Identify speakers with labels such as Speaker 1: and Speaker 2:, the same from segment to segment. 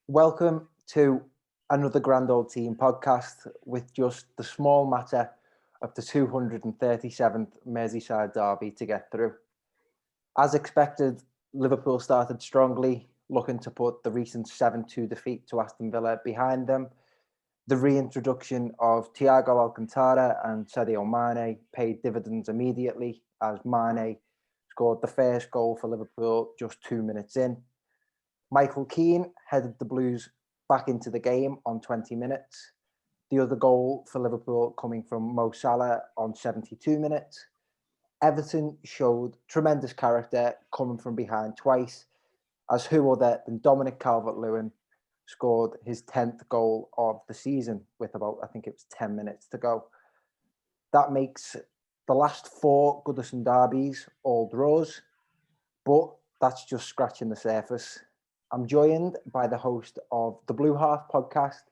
Speaker 1: Welcome to another GrandOldTeam podcast with just the small matter of the 237th Merseyside Derby to get through. As expected, Liverpool started strongly, looking to put the recent 7-2 defeat to Aston Villa behind them. The reintroduction of Thiago Alcantara and Sadio Mane paid dividends immediately as Mane scored the first goal for Liverpool just 2 minutes in. Michael Keane headed the Blues back into the game on 20 minutes. The other goal for Liverpool coming from Mo Salah on 72 minutes. Everton showed tremendous character coming from behind twice, as who other than Dominic Calvert-Lewin scored his 10th goal of the season with about, I think it was 10 minutes to go. That makes the last 4 Goodison derbies all draws, but that's just scratching the surface. I'm joined by the host of the Blue Half podcast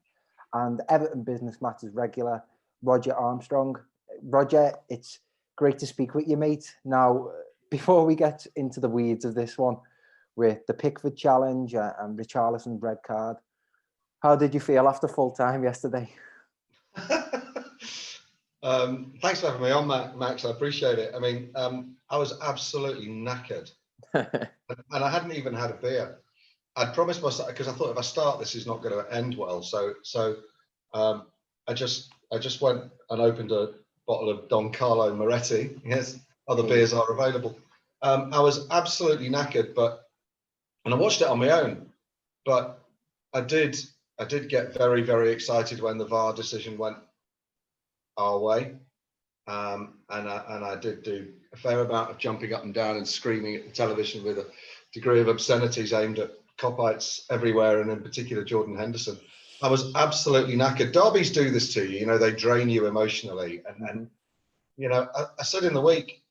Speaker 1: and Everton Business Matters regular, Rodger Armstrong. Rodger, it's great to speak with you, mate. Now, before we get into the weeds of this one with the Pickford challenge and Richarlison's red card, how did you feel after full time yesterday?
Speaker 2: Thanks for having me on, Max. I appreciate it. I mean, I was absolutely knackered, and I hadn't even had a beer. I'd promised myself, because I thought if I start, this is not going to end well. So I just went and opened a bottle of Don Carlo Moretti. Yes, other beers are available. I was absolutely knackered, and I watched it on my own. But I did get very, very excited when the VAR decision went our way, and I did do a fair amount of jumping up and down and screaming at the television with a degree of obscenities aimed at Copites everywhere, and in particular Jordan Henderson. I was absolutely knackered. Derbies do this to you, they drain you emotionally. And I said in the week,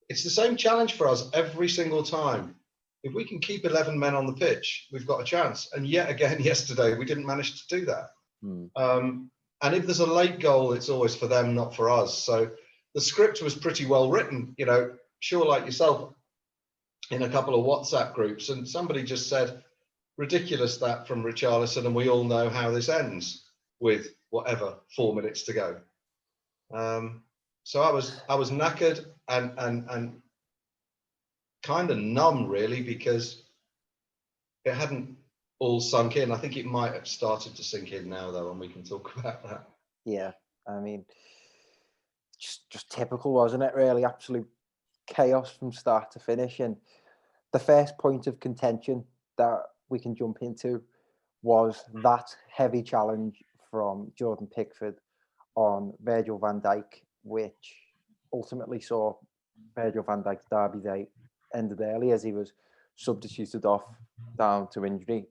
Speaker 2: it's the same challenge for us every single time. If we can keep 11 men on the pitch, we've got a chance. And yet again, yesterday, we didn't manage to do that. And if there's a late goal, it's always for them, not for us. So the script was pretty well written, sure, like yourself, in a couple of WhatsApp groups. And somebody just said, ridiculous that from Richarlison, and we all know how this ends with whatever 4 minutes to go. So I was knackered and kind of numb, really, because it hadn't all sunk in. I think it might have started to sink in now, though, and we can talk about that.
Speaker 1: Yeah, I mean, just typical, wasn't it? Really, absolute chaos from start to finish. And the first point of contention that we can jump into was that heavy challenge from Jordan Pickford on Virgil van Dijk, which ultimately saw Virgil van Dijk's derby day ended early as he was substituted off down to injury.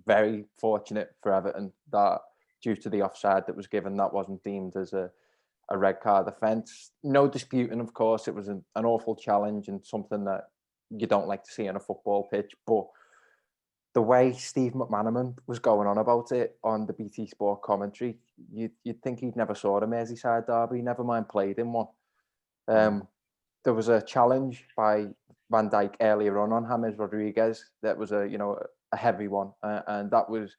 Speaker 1: Very fortunate for Everton that due to the offside that was given, that wasn't deemed as a red card offence. No disputing, of course, it was an awful challenge and something that you don't like to see on a football pitch, but the way Steve McManaman was going on about it on the BT Sport commentary, you'd think he'd never saw a Merseyside derby, never mind played in one. There was a challenge by Van Dijk earlier on James Rodriguez that was a heavy one, and that was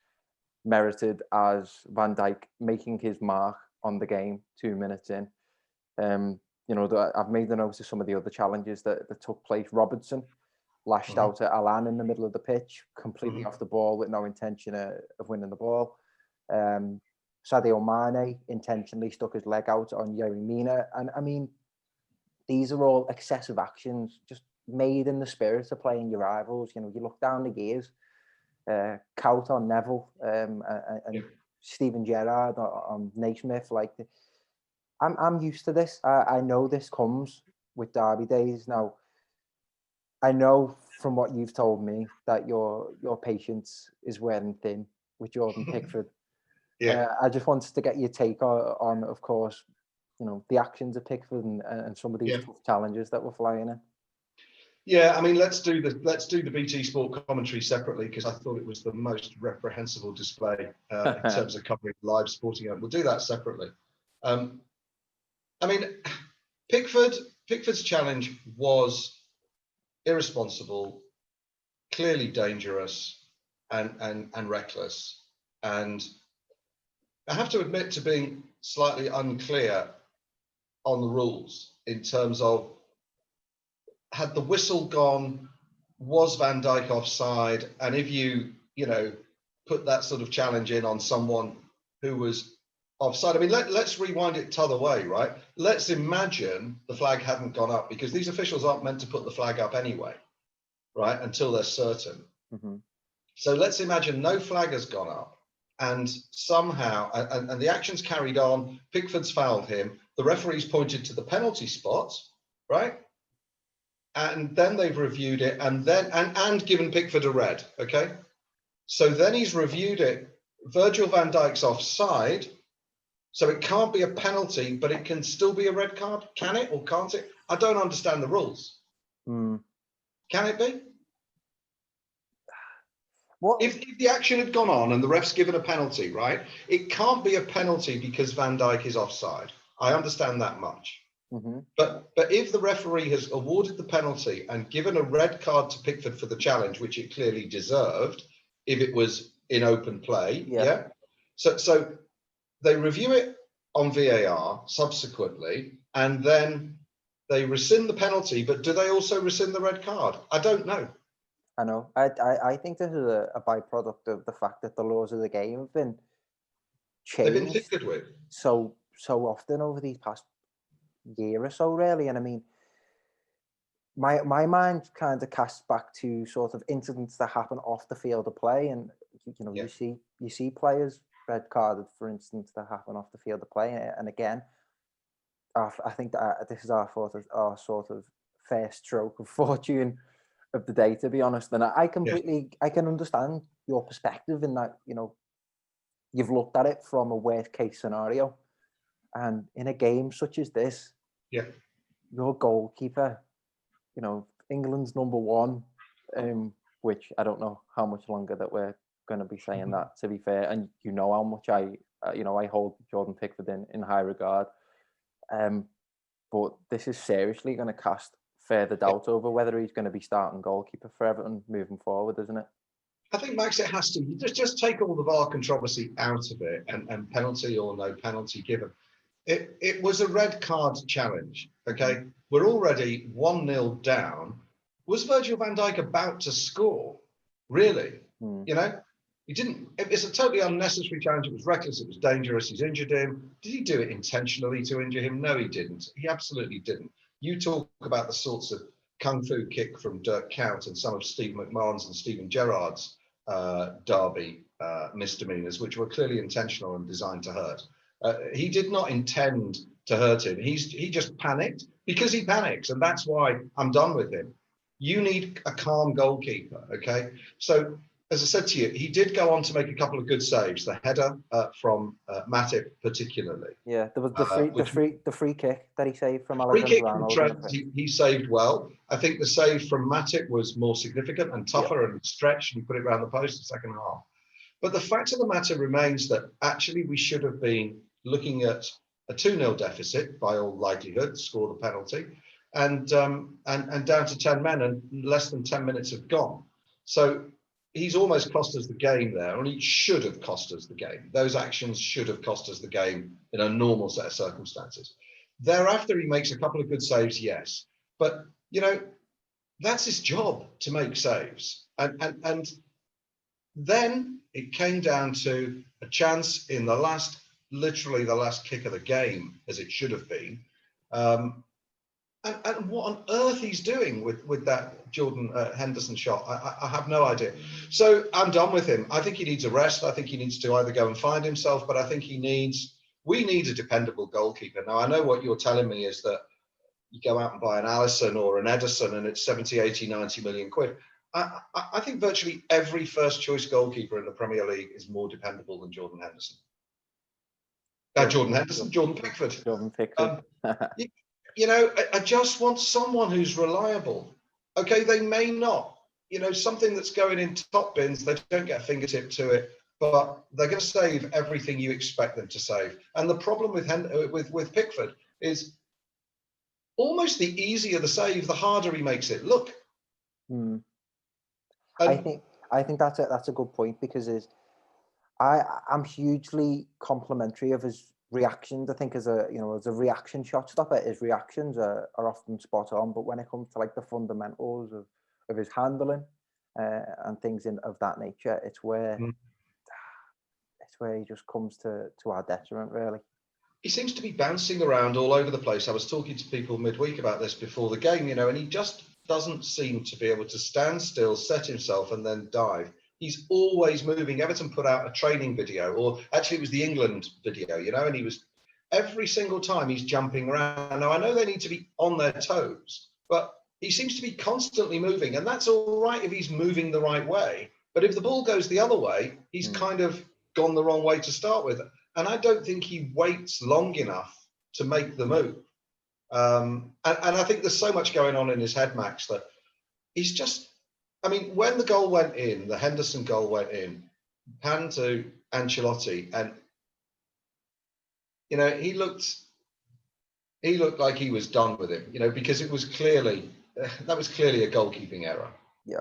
Speaker 1: merited as Van Dijk making his mark on the game 2 minutes in. I've made a note of some of the other challenges that took place. Robertson lashed out at Alan in the middle of the pitch, completely off the ball with no intention of winning the ball. Sadio Mane intentionally stuck his leg out on Yerry Mina. And I mean, these are all excessive actions just made in the spirit of playing your rivals. You look down the gears, Cout on Neville, and Steven Gerrard on Naismith. I'm used to this. I know this comes with derby days. Now, I know from what you've told me that your patience is wearing thin with Jordan Pickford. I just wanted to get your take on, of course, the actions of Pickford and some of these tough challenges that were flying in.
Speaker 2: Yeah, I mean, let's do the BT Sport commentary separately, because I thought it was the most reprehensible display in terms of covering live sporting event. We'll do that separately. I mean, Pickford's challenge was irresponsible, clearly dangerous, and reckless. And I have to admit to being slightly unclear on the rules in terms of, had the whistle gone, was Van Dijk offside? And if you put that sort of challenge in on someone who was offside, I mean, let's rewind it the other way, right? Let's imagine the flag hadn't gone up, because these officials aren't meant to put the flag up anyway, right? Until they're certain.
Speaker 1: Mm-hmm.
Speaker 2: So let's imagine no flag has gone up, and somehow, and the action's carried on, Pickford's fouled him, the referee's pointed to the penalty spot, right? And then they've reviewed it and given Pickford a red, okay? So then he's reviewed it. Virgil van Dijk's offside, so it can't be a penalty, but it can still be a red card. Can it or can't it? I don't understand the rules.
Speaker 1: Mm.
Speaker 2: Can it be?
Speaker 1: What?
Speaker 2: If the action had gone on and the ref's given a penalty, right? It can't be a penalty because Van Dijk is offside. I understand that much.
Speaker 1: Mm-hmm.
Speaker 2: But if the referee has awarded the penalty and given a red card to Pickford for the challenge, which it clearly deserved, if it was in open play, yeah. So they review it on VAR subsequently, and then they rescind the penalty. But do they also rescind the red card? I don't know.
Speaker 1: I know. I think this is a byproduct of the fact that the laws of the game have been changed.
Speaker 2: They've been tinkered with
Speaker 1: so often over these past year or so, really. And I mean, my mind kind of casts back to sort of incidents that happen off the field of play, and you see players red carded for instance that happen off the field of play, and again, I think that this is our sort of first stroke of fortune of the day, to be honest. And I can understand your perspective in that, you've looked at it from a worst case scenario, and in a game such as this, your goalkeeper, England's number one, which I don't know how much longer that we're going to be saying that, to be fair, and how much I hold Jordan Pickford in high regard, but this is seriously going to cast further doubt over whether he's going to be starting goalkeeper for Everton moving forward, isn't it?
Speaker 2: I think, Max, it has to. You just take all the VAR controversy out of it, and penalty or no penalty given. It was a red card challenge, okay? We're already 1-0 down. Was Virgil van Dijk about to score? Really? He didn't. It's a totally unnecessary challenge. It was reckless. It was dangerous. He's injured him. Did he do it intentionally to injure him? No, he didn't. He absolutely didn't. You talk about the sorts of kung fu kick from Dirk Kuyt and some of Steve McMahon's and Steven Gerrard's Derby misdemeanors, which were clearly intentional and designed to hurt. He did not intend to hurt him. He just panicked because he panics, and that's why I'm done with him. You need a calm goalkeeper, okay? So, as I said to you, he did go on to make a couple of good saves. The header from Matip, particularly.
Speaker 1: Yeah, there was the free kick that he saved from
Speaker 2: Alexander free kick
Speaker 1: Arnold.
Speaker 2: From Trent, he saved well. I think the save from Matip was more significant and tougher and stretched, and he put it around the post in the second half. But the fact of the matter remains that actually we should have been looking at a 2-0 deficit, by all likelihood, score the penalty, and down to 10 men, and less than 10 minutes have gone. So he's almost cost us the game there, and he should have cost us the game. Those actions should have cost us the game in a normal set of circumstances. Thereafter, he makes a couple of good saves, yes. But, that's his job, to make saves. And then it came down to a chance in literally the last kick of the game, as it should have been. And what on earth he's doing with that Jordan Henderson shot, I have no idea. So I'm done with him. I think he needs a rest. I think he needs to either go and find himself, but I think we need a dependable goalkeeper. Now, I know what you're telling me is that you go out and buy an Alisson or an Ederson and it's 70, 80, 90 million quid. I think virtually every first choice goalkeeper in the Premier League is more dependable than Jordan Henderson. Jordan Pickford.
Speaker 1: Jordan Pickford.
Speaker 2: I just want someone who's reliable. Okay, they may not, something that's going in top bins, they don't get a fingertip to it, but they're going to save everything you expect them to save. And the problem with Pickford is almost the easier the save, the harder he makes it look.
Speaker 1: I I think that's a good point, because I'm hugely complimentary of his reactions. I think as a reaction shot stopper, his reactions are often spot on. But when it comes to like the fundamentals of his handling and things of that nature, it's where he just comes to our detriment, really.
Speaker 2: He seems to be bouncing around all over the place. I was talking to people midweek about this before the game, and he just doesn't seem to be able to stand still, set himself, and then dive. He's always moving. Everton put out a training video, or actually it was the England video, and he was, every single time he's jumping around. Now, I know they need to be on their toes, but he seems to be constantly moving, and that's all right if he's moving the right way. But if the ball goes the other way, he's kind of gone the wrong way to start with. And I don't think he waits long enough to make the move. And I think there's so much going on in his head, Max, that he's just, when the goal went in, the Henderson goal went in, pan to Ancelotti, and, he looked like he was done with him, because that was clearly a goalkeeping error.
Speaker 1: Yeah.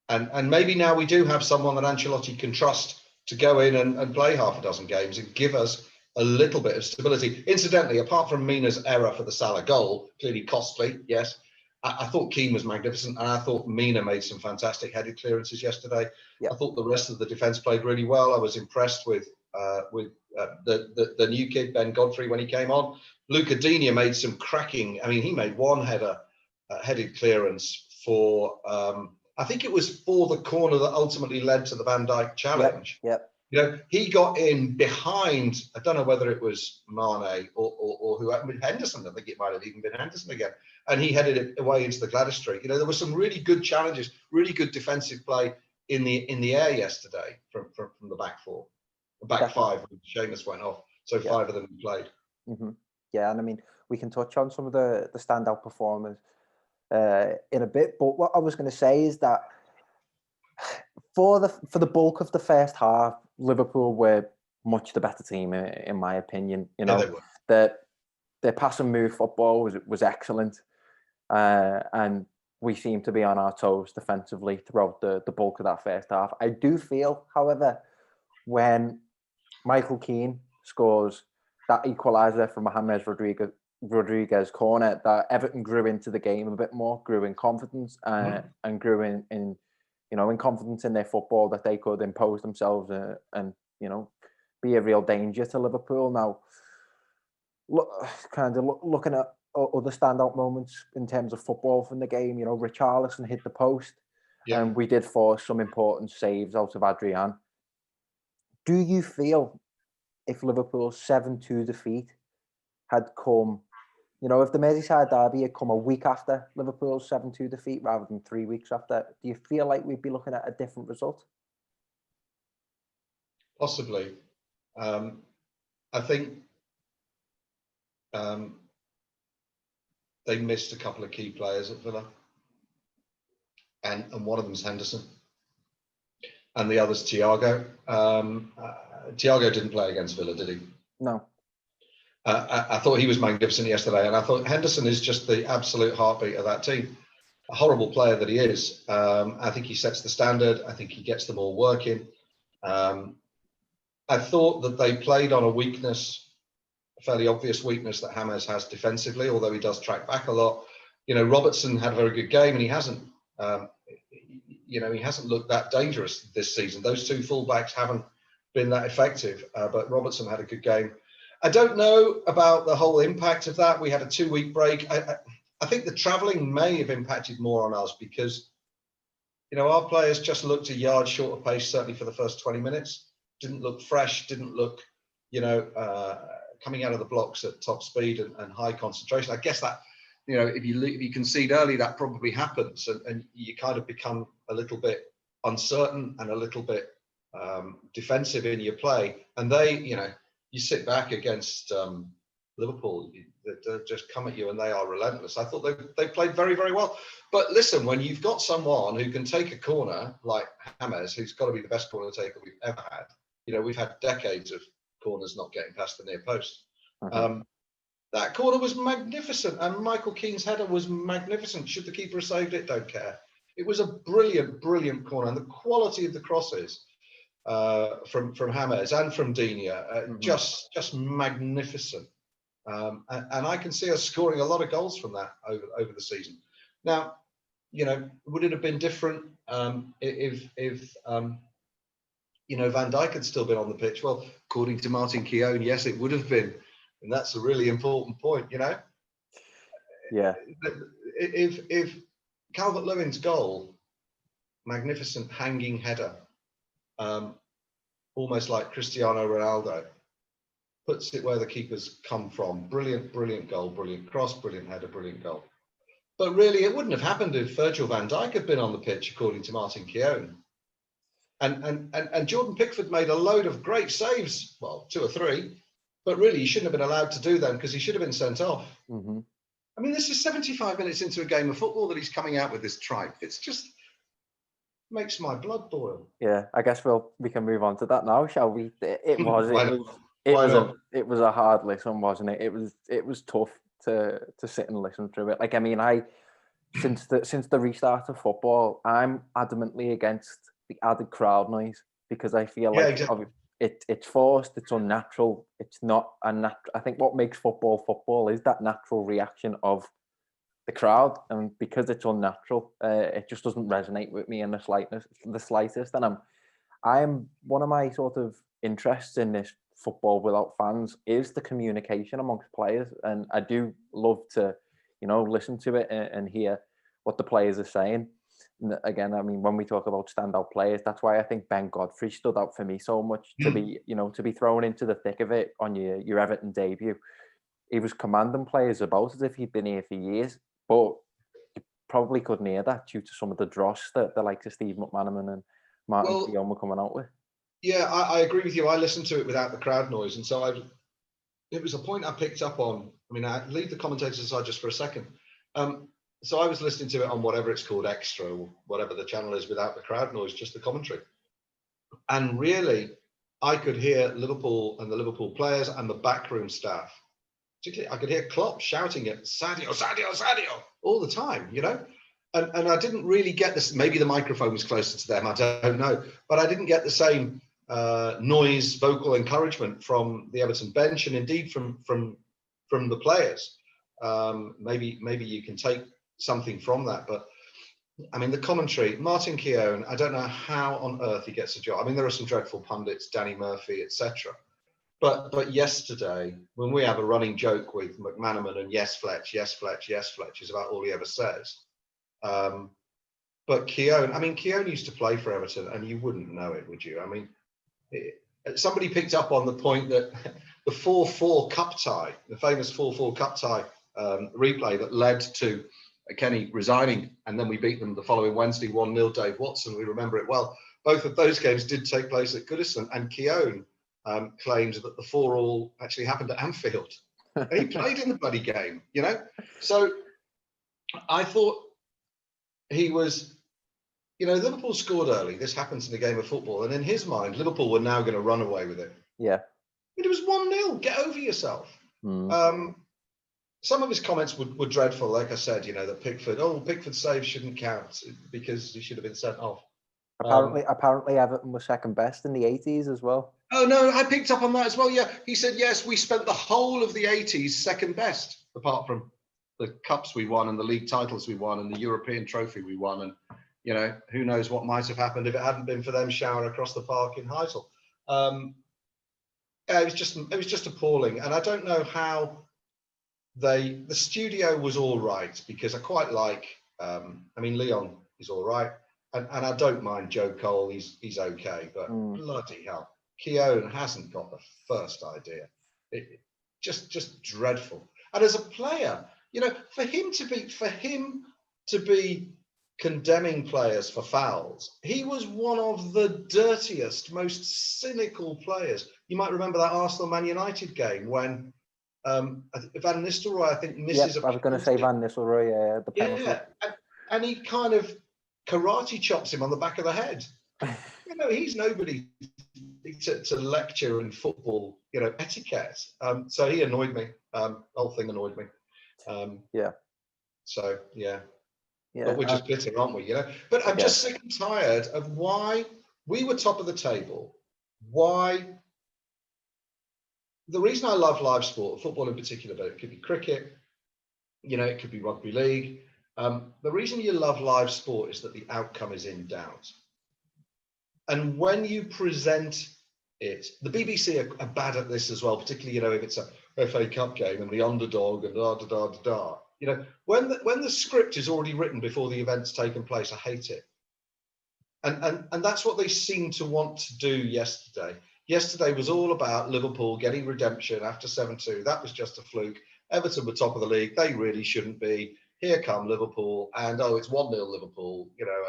Speaker 2: And maybe now we do have someone that Ancelotti can trust to go in and play half a dozen games and give us a little bit of stability. Incidentally, apart from Mina's error for the Salah goal, clearly costly, yes, I thought Keane was magnificent, and I thought Mina made some fantastic headed clearances yesterday.
Speaker 1: Yep.
Speaker 2: I thought the rest of the defence played really well. I was impressed with the new kid, Ben Godfrey, when he came on. Luca Dean made some cracking, he made one headed clearance for... I think it was for the corner that ultimately led to the Van Dijk challenge.
Speaker 1: Yep.
Speaker 2: He got in behind, I don't know whether it was Mane or who, Henderson. I think it might have even been Henderson again. And he headed it away into the Gladys Street. There were some really good challenges, really good defensive play in the air yesterday from the back four. The back five, when Seamus went off. So 5 of them played.
Speaker 1: Mm-hmm. Yeah, and we can touch on some of the standout performers in a bit, but what I was going to say is that for the bulk of the first half, Liverpool were much the better team in my opinion.
Speaker 2: They were.
Speaker 1: Their pass and move football was excellent, and we seemed to be on our toes defensively throughout the bulk of that first half. I do feel, however, when Michael Keane scores that equaliser from James Rodriguez corner, that Everton grew into the game a bit more, grew in confidence, and grew in confidence in their football, that they could impose themselves and be a real danger to Liverpool. Now, looking at other standout moments in terms of football from the game, Richarlison hit the post, and we did force some important saves out of Adrian. Do you feel if Liverpool's 7-2 defeat had come, if the Merseyside Derby had come a week after Liverpool's 7-2 defeat rather than 3 weeks after, do you feel like we'd be looking at a different result?
Speaker 2: Possibly. I think they missed a couple of key players at Villa, and one of them's Henderson, and the other's Thiago. Thiago didn't play against Villa, did he?
Speaker 1: No.
Speaker 2: I thought he was magnificent yesterday, and I thought Henderson is just the absolute heartbeat of that team. A horrible player that he is. I think he sets the standard. I think he gets them all working. I thought that they played on a weakness, a fairly obvious weakness that James has defensively, although he does track back a lot. Robertson had a very good game, and he hasn't looked that dangerous this season. Those two fullbacks haven't been that effective, but Robertson had a good game. I don't know about the whole impact of that. We had a 2-week break. I think the travelling may have impacted more on us because, our players just looked a yard short of pace, certainly for the first 20 minutes. Didn't look fresh, didn't look, coming out of the blocks at top speed and high concentration. I guess that, if you concede early, that probably happens, and you kind of become a little bit uncertain and a little bit defensive in your play. And they, you sit back against Liverpool, they just come at you and they are relentless. I thought they played very, very well. But listen, when you've got someone who can take a corner like James, who's got to be the best corner taker we've ever had, we've had decades of corners not getting past the near post. That corner was magnificent, and Michael Keane's header was magnificent. Should the keeper have saved it? Don't care. It was a brilliant, brilliant corner, and the quality of the crosses from James and from Digne, just magnificent. And I can see us scoring a lot of goals from that over the season. Now, would it have been different if Van Dijk had still been on the pitch? Well, according to Martin Keown, yes, it would have been, and that's a really important point.
Speaker 1: Yeah.
Speaker 2: If Calvert-Lewin's goal, magnificent hanging header, almost like Cristiano Ronaldo, puts it where the keepers come from. Brilliant, brilliant goal, brilliant cross, brilliant header, brilliant goal. But really, it wouldn't have happened if Virgil van Dijk had been on the pitch, according to Martin Keown. And Jordan Pickford made a load of great saves, well, 2 or 3, but really he shouldn't have been allowed to do them because he should have been sent off. I mean, this is 75 minutes into a game of football that he's coming out with this tripe. It's just makes my blood boil.
Speaker 1: Yeah, I guess we can move on to that now, shall we? It was a hard listen, wasn't it? It was tough to sit and listen to it. Like, I mean, since the restart of football, I'm adamantly against the added crowd noise because I feel like it's forced, it's unnatural, it's not a natural. I think what makes football is that natural reaction of the crowd, and because it's unnatural, it just doesn't resonate with me in the slightest. And I'm one of my sort of interests in this football without fans is the communication amongst players, and I do love to listen to it and hear what the players are saying. And again, I mean, when we talk about standout players, that's why I think Ben Godfrey stood out for me so much. To be thrown into the thick of it on your Everton debut. He was commanding players about as if he'd been here for years, but you probably couldn't hear that due to some of the dross that the likes of Steve McManaman and Martin Keown were coming out with.
Speaker 2: Yeah, I agree with you. I listened to it without the crowd noise, and so it was a point I picked up on. I mean, I leave the commentators aside just for a second. So I was listening to it on whatever it's called, Extra, or whatever the channel is, without the crowd noise, just the commentary. And really, I could hear Liverpool and the Liverpool players and the backroom staff. Particularly, I could hear Klopp shouting at Sadio, Sadio, Sadio all the time, And I didn't really get this. Maybe the microphone was closer to them, I don't know. But I didn't get the same noise, vocal encouragement from the Everton bench, and indeed from the players. Maybe you can take something from that, but I mean, the commentary, Martin Keown, I don't know how on earth he gets a job. I mean, there are some dreadful pundits, Danny Murphy, etc. But yesterday, when we have a running joke with McManaman and yes, Fletch is about all he ever says. But Keown used to play for Everton, and you wouldn't know it, would you? I mean, somebody picked up on the point that the 4-4 cup tie, the famous 4-4 cup tie replay that led to Kenny resigning, and then we beat them the following Wednesday, 1-0, Dave Watson. We remember it well. Both of those games did take place at Goodison, and Keown claims that the 4-4 actually happened at Anfield. And he played in the bloody game, So I thought he was, Liverpool scored early. This happens in a game of football. And in his mind, Liverpool were now going to run away with it.
Speaker 1: Yeah.
Speaker 2: It was 1-0. Get over yourself. Some of his comments were dreadful. Like I said, that Pickford's save shouldn't count because he should have been sent off.
Speaker 1: Apparently Everton was second best in the 80s as well.
Speaker 2: Oh, no, I picked up on that as well. Yeah, he said, yes, we spent the whole of the 80s second best, apart from the cups we won and the league titles we won and the European trophy we won. And, who knows what might have happened if it hadn't been for them showering across the park in Heysel. It was just appalling. And I don't know how the studio was all right, because I quite like, Leon is all right. And I don't mind Joe Cole, he's okay, but bloody hell, Keown hasn't got the first idea. Just dreadful. And as a player, for him to be condemning players for fouls, he was one of the dirtiest, most cynical players. You might remember that Arsenal Man United game when Van Nistelrooy, I think, misses.
Speaker 1: I was going to say Van Nistelrooy, the penalty.
Speaker 2: Yeah, and he kind of karate chops him on the back of the head. He's nobody to lecture in football, etiquette. So he annoyed me. The whole thing annoyed me.
Speaker 1: Yeah.
Speaker 2: So yeah. but we're just bitter, aren't we? You know. But I'm just sick and tired of why we were top of the table. Why? The reason I love live sport, football in particular, but it could be cricket, you know, it could be rugby league. The reason you love live sport is that the outcome is in doubt. And when you present it, the BBC are bad at this as well, particularly, you know, if it's a FA Cup game and the underdog and da. You know, when the script is already written before the event's taken place, I hate it. And that's what they seem to want to do yesterday. Yesterday was all about Liverpool getting redemption after 7-2. That was just a fluke. Everton were top of the league. They really shouldn't be. Here come Liverpool, and it's 1-0 Liverpool, you know,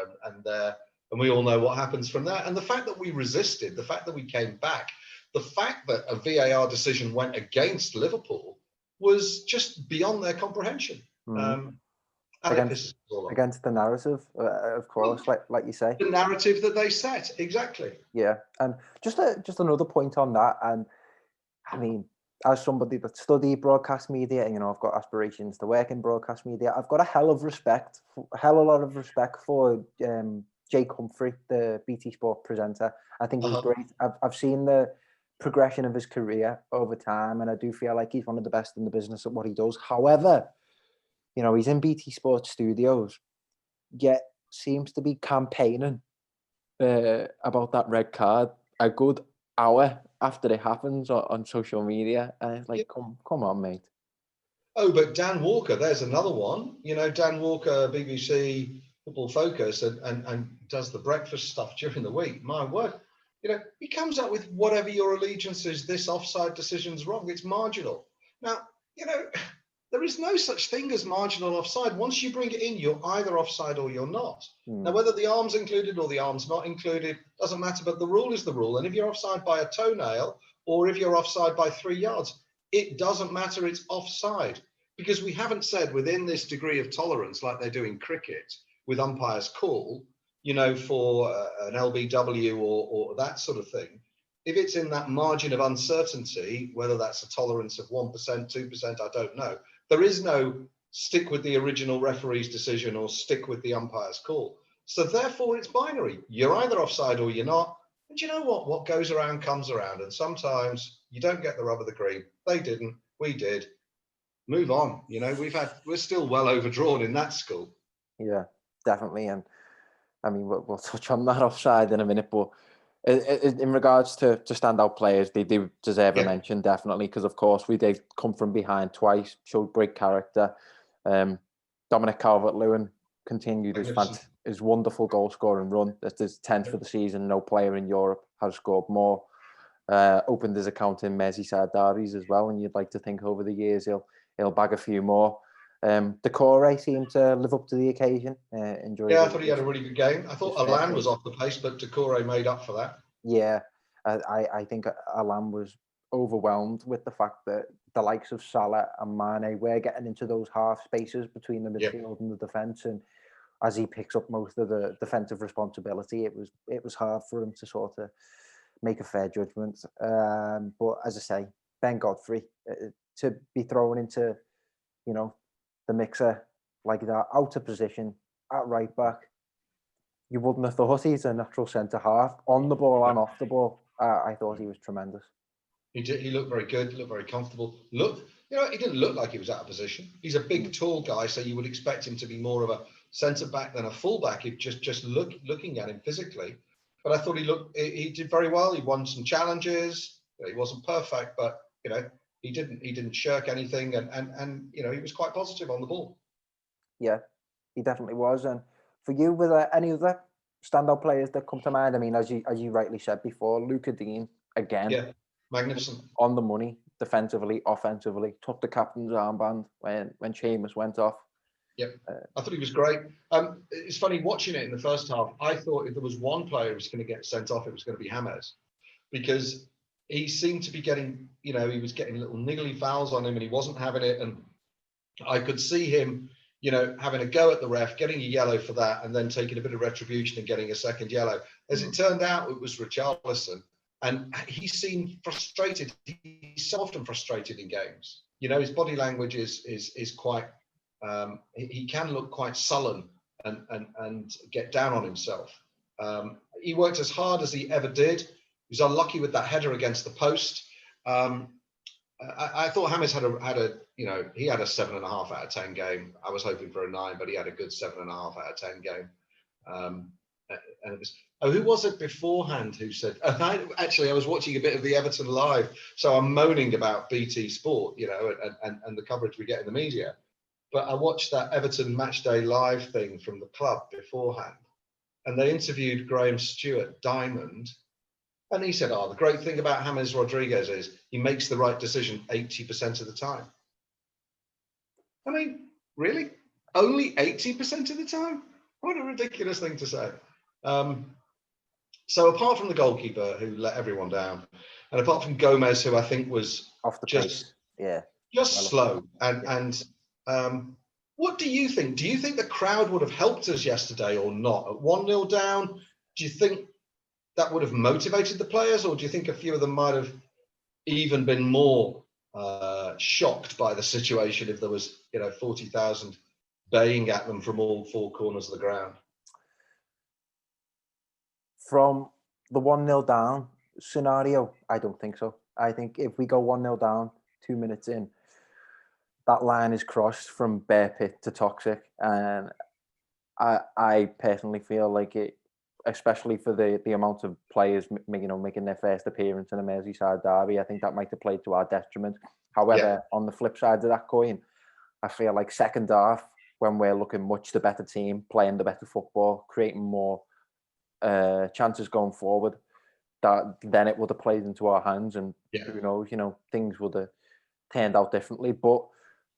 Speaker 2: and we all know what happens from there. And the fact that we resisted, the fact that we came back, the fact that a VAR decision went against Liverpool was just beyond their comprehension.
Speaker 1: Against the narrative, of course, like you say.
Speaker 2: The narrative that they set, exactly.
Speaker 1: Yeah, and just another point on that, and I mean, as somebody that studied broadcast media, you know, I've got aspirations to work in broadcast media. I've got a hell of a lot of respect for Jake Humphrey, the BT Sport presenter. I think he's great. I've seen the progression of his career over time, and I do feel like he's one of the best in the business at what he does. However, you know, he's in BT Sport studios, yet seems to be campaigning about that red card a good hour after it happens on social media. And it's like, come on, mate.
Speaker 2: Oh, but Dan Walker, there's another one. You know, Dan Walker, BBC Football Focus, and does the breakfast stuff during the week. My word. You know, he comes up with whatever your allegiance is, this offside decision's wrong. It's marginal. Now, you know, there is no such thing as marginal offside. Once you bring it in, you're either offside or you're not. Now, whether the arm's included or the arm's not included, doesn't matter, but the rule is the rule. And if you're offside by a toenail or if you're offside by 3 yards, it doesn't matter, it's offside. Because we haven't said within this degree of tolerance, like they do in cricket, with umpires call, you know, for an LBW or that sort of thing, if it's in that margin of uncertainty, whether that's a tolerance of 1%, 2%, I don't know. There is no stick with the original referee's decision or stick with the umpire's call. So therefore, it's binary. You're either offside or you're not. And you know what? What goes around comes around. And sometimes you don't get the rub of the green. They didn't. We did. Move on. You know, we're still well overdrawn in that school.
Speaker 1: Yeah, definitely. And I mean, we'll touch on that offside in a minute, but in regards to standout players, they do deserve a mention, definitely, because of course they come from behind twice, showed great character. Dominic Calvert-Lewin continued his wonderful goal scoring run. That's his 10th for the season. No player in Europe has scored more. Opened his account in Merseyside Derbies as well, and you'd like to think over the years he'll bag a few more. Decore seemed to live up to the occasion.
Speaker 2: I thought he had a really good game. I thought Alan was off the pace, but Decore made up for that.
Speaker 1: Yeah, I think Alan was overwhelmed with the fact that the likes of Salah and Mane were getting into those half spaces between the midfield and the defence, and as he picks up most of the defensive responsibility, it was hard for him to sort of make a fair judgment. But as I say, Ben Godfrey to be thrown into, you know, the mixer like that, out of position at right back, you wouldn't have thought he's a natural centre half on the ball and off the ball. I thought he was tremendous.
Speaker 2: He did. He looked very good. Looked very comfortable. You know, he didn't look like he was out of position. He's a big, tall guy, so you would expect him to be more of a centre back than a full back. If just looking at him physically, but I thought he did very well. He won some challenges. He wasn't perfect, but you know, he didn't shirk anything, and you know, he was quite positive on the ball.
Speaker 1: Yeah, he definitely was. And for you, were there any other standout players that come to mind? I mean, as you rightly said before, Luca Dean again.
Speaker 2: Yeah, magnificent.
Speaker 1: On the money, defensively, offensively, took the captain's armband when Seamus went off.
Speaker 2: Yeah, I thought he was great. It's funny watching it in the first half. I thought if there was one player who was going to get sent off, it was going to be James, because he seemed to be getting, you know, he was getting little niggly fouls on him, and he wasn't having it. And I could see him, you know, having a go at the ref, getting a yellow for that, and then taking a bit of retribution and getting a second yellow. As it turned out, it was Richarlison, and he seemed frustrated. He's so often frustrated in games. You know, his body language is quite. He can look quite sullen and get down on himself. He worked as hard as he ever did. He was unlucky with that header against the post. I thought James had a he had a 7.5 out of 10 game. I was hoping for a 9, but he had a good 7.5 out of 10 game. And it was, who was it beforehand who said, I was watching a bit of the Everton live, so I'm moaning about BT Sport, and the coverage we get in the media. But I watched that Everton Matchday live thing from the club beforehand, and they interviewed Graham Stewart Diamond, and he said, the great thing about James Rodriguez is he makes the right decision 80% of the time. I mean, really? Only 80% of the time? What a ridiculous thing to say. So apart from the goalkeeper who let everyone down, and apart from Gomez, who I think was
Speaker 1: off the
Speaker 2: just slow, and what do you think? Do you think the crowd would have helped us yesterday or not? At 1-0 down, do you think that would have motivated the players, or do you think a few of them might have even been more shocked by the situation if there was 40,000 baying at them from all four corners of the ground?
Speaker 1: From the 1-0 down scenario, I don't think so. I think if we go 1-0 down 2 minutes in, that line is crossed from bear pit to toxic. And I personally feel like it, especially for the amount of players making their first appearance in a Merseyside derby, I think that might have played to our detriment. However, on the flip side of that coin, I feel like second half, when we're looking much the better team, playing the better football, creating more chances going forward, that then it would have played into our hands, and who knows, things would have turned out differently. But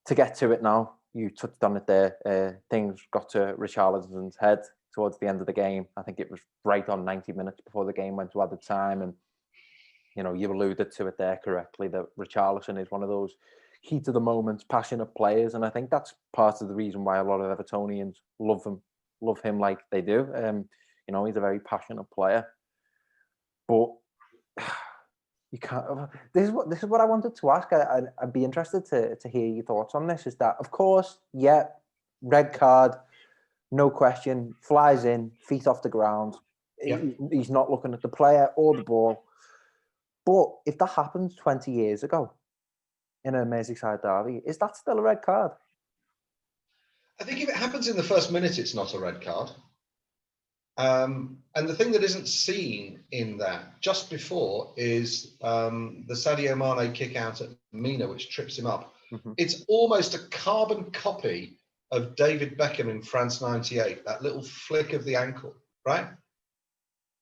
Speaker 1: to get to it now, you touched on it there. Things got to Richarlison's head towards the end of the game. I think it was right on 90 minutes before the game went to added time, and you alluded to it there correctly, that Richarlison is one of those heat of the moments, passionate players, and I think that's part of the reason why a lot of Evertonians love him like they do. He's a very passionate player, but you can't. This is what I wanted to ask. I'd be interested to hear your thoughts on this. Is that, of course, red card, no question, flies in, feet off the ground. He's not looking at the player or the ball. But if that happens 20 years ago in a Merseyside derby, is that still a red card?
Speaker 2: I think if it happens in the first minute, it's not a red card. And the thing that isn't seen in that just before is the Sadio Mane kick out at Mina, which trips him up. Mm-hmm. It's almost a carbon copy of David Beckham in France '98, that little flick of the ankle, right?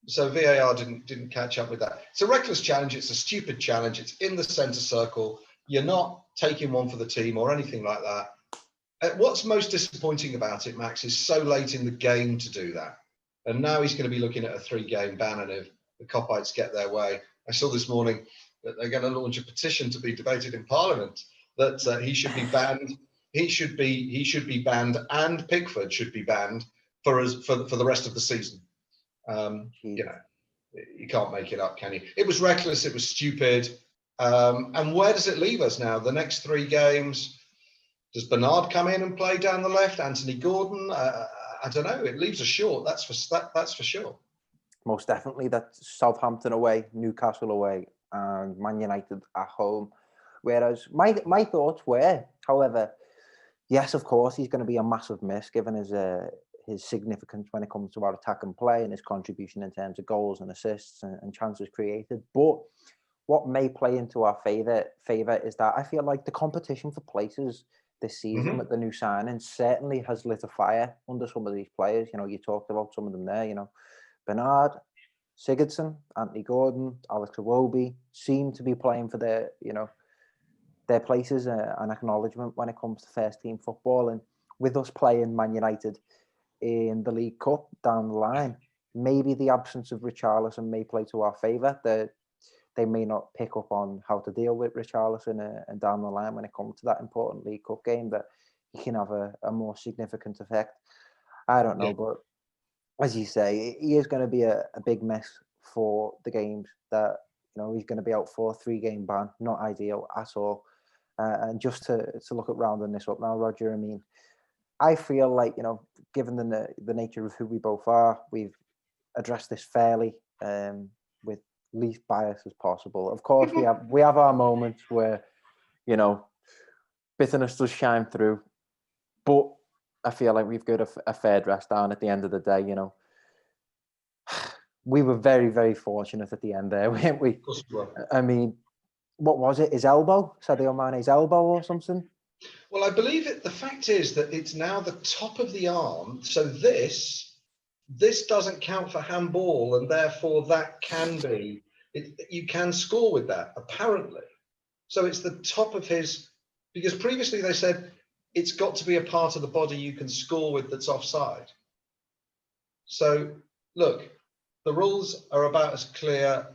Speaker 2: So VAR didn't catch up with that. It's a reckless challenge. It's a stupid challenge. It's in the centre circle. You're not taking one for the team or anything like that. What's most disappointing about it, Max, is so late in the game to do that. And now he's going to be looking at a 3-game ban, and if the Copites get their way. I saw this morning that they're going to launch a petition to be debated in Parliament that he should be banned. He should be banned, and Pickford should be banned for the rest of the season. You can't make it up, can you? It was reckless. It was stupid. And where does it leave us now? The next 3 games, does Bernard come in and play down the left? Anthony Gordon? I don't know. It leaves us short. That's for sure.
Speaker 1: Most definitely. That's Southampton away, Newcastle away, and Man United at home. Whereas my thoughts were, however, yes, of course, he's going to be a massive miss given his significance when it comes to our attack and play and his contribution in terms of goals and assists and chances created. But what may play into our favour is that I feel like the competition for places this season with the new signings certainly has lit a fire under some of these players. You talked about some of them there. Bernard, Sigurdsson, Anthony Gordon, Alex Iwobi seem to be playing for their places and acknowledgement when it comes to first team football. And with us playing Man United in the League Cup down the line, maybe the absence of Richarlison may play to our favour. They may not pick up on how to deal with Richarlison and down the line when it comes to that important League Cup game, that he can have a more significant effect. I don't know, but as you say, he is going to be a big mess for the games that, he's going to be out for. 3-game ban, not ideal at all. And just to look at rounding this up now, Rodger, I mean, I feel like, you know, given the nature of who we both are, we've addressed this fairly, with least bias as possible. Of course, we have our moments where, you know, bitterness does shine through, but I feel like we've got a fair dress down at the end of the day. You know, we were very, very fortunate at the end there, weren't we?
Speaker 2: Of course we were.
Speaker 1: I mean, what was it? His elbow? Sadio Mane's elbow or something?
Speaker 2: Well, I believe it. The fact is that it's now the top of the arm. So this doesn't count for handball, and therefore that can be. You can score with that, apparently. So it's the top of his, because previously they said it's got to be a part of the body you can score with that's offside. So look, the rules are about as clear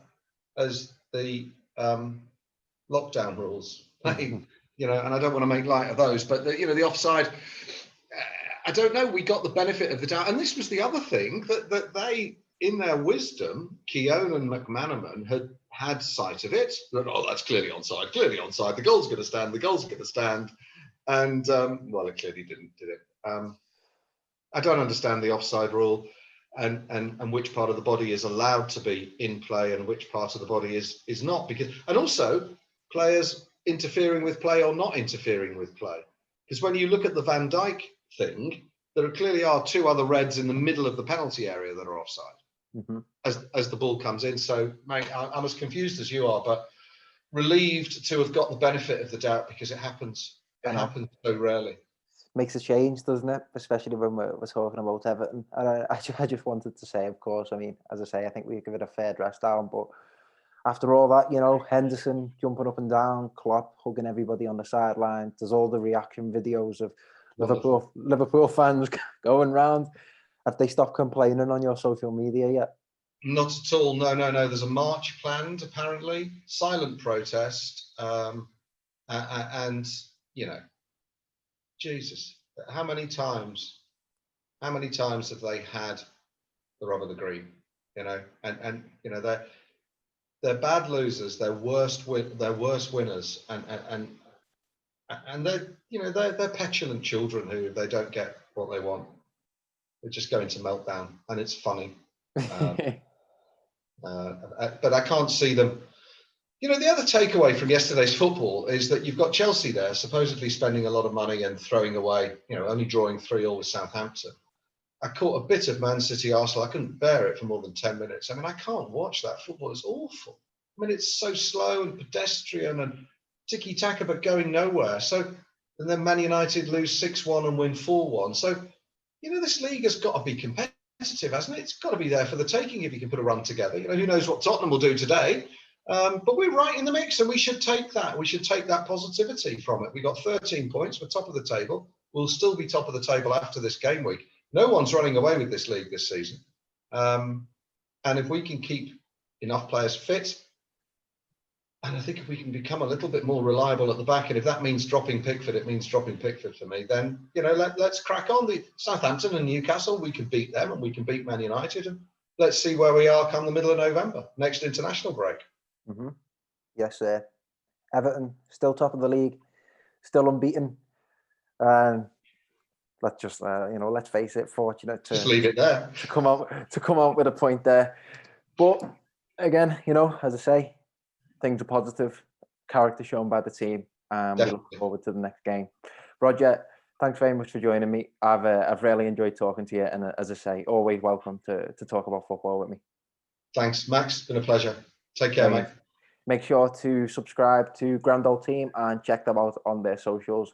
Speaker 2: as the lockdown rules. You know, and I don't want to make light of those, but the offside, I don't know. We got the benefit of the doubt, and this was the other thing that they, in their wisdom, Keown and McManaman had sight of it. That, oh, that's clearly onside. Clearly onside. The goal's going to stand. The goal's going to stand. And well, it clearly didn't, did it? I don't understand the offside rule, and which part of the body is allowed to be in play and which part of the body is not. And also players interfering with play or not interfering with play. Because when you look at the Van Dijk thing, there clearly are two other reds in the middle of the penalty area that are offside as the ball comes in. So, mate, I'm as confused as you are, but relieved to have got the benefit of the doubt, because it happens. It happens so rarely.
Speaker 1: Makes a change, doesn't it? Especially when we're talking about Everton. And I just wanted to say, of course, I mean, as I say, I think we give it a fair dress down, but after all that, you know, Henderson jumping up and down, Klopp hugging everybody on the sideline. There's all the reaction videos of Liverpool fans going round. Have they stopped complaining on your social media yet?
Speaker 2: Not at all. No. There's a march planned, apparently. Silent protest. And, you know, Jesus, how many times have they had the rub of the green? You know, and you know, they're bad losers. They're worst winners, and they're petulant children who, if they don't get what they want, they just go into meltdown, and it's funny. But I can't see them. You know, the other takeaway from yesterday's football is that you've got Chelsea there, supposedly spending a lot of money and throwing away, you know, only drawing 3-3 with Southampton. I caught a bit of Man City Arsenal. I couldn't bear it for more than 10 minutes. I mean, I can't watch that football. It's awful. I mean, it's so slow and pedestrian and ticky-taka, but going nowhere. So, and then Man United lose 6-1 and win 4-1. So, you know, this league has got to be competitive, hasn't it? It's got to be there for the taking if you can put a run together. You know, who knows what Tottenham will do today? But we're right in the mix, and we should take that. We should take that positivity from it. We got 13 points. We're top of the table. We'll still be top of the table after this game week. No one's running away with this league this season. And if we can keep enough players fit, and I think if we can become a little bit more reliable at the back, and if that means dropping Pickford, it means dropping Pickford for me, then, you know, let's crack on. The Southampton and Newcastle, we can beat them, and we can beat Man United. And let's see where we are come the middle of November, next international break.
Speaker 1: Yes, sir. Everton still top of the league, still unbeaten. Let's just let's face it, fortunate to
Speaker 2: just leave it there
Speaker 1: to come out with a point there. But again, you know, as I say, things are positive, character shown by the team, and we look forward to the next game. Rodger, thanks very much for joining me. I've really enjoyed talking to you, and as I say, always welcome to talk about football with me.
Speaker 2: Thanks, Max. It's been a pleasure. Take care, mate.
Speaker 1: Make sure to subscribe to GrandOldTeam and check them out on their socials.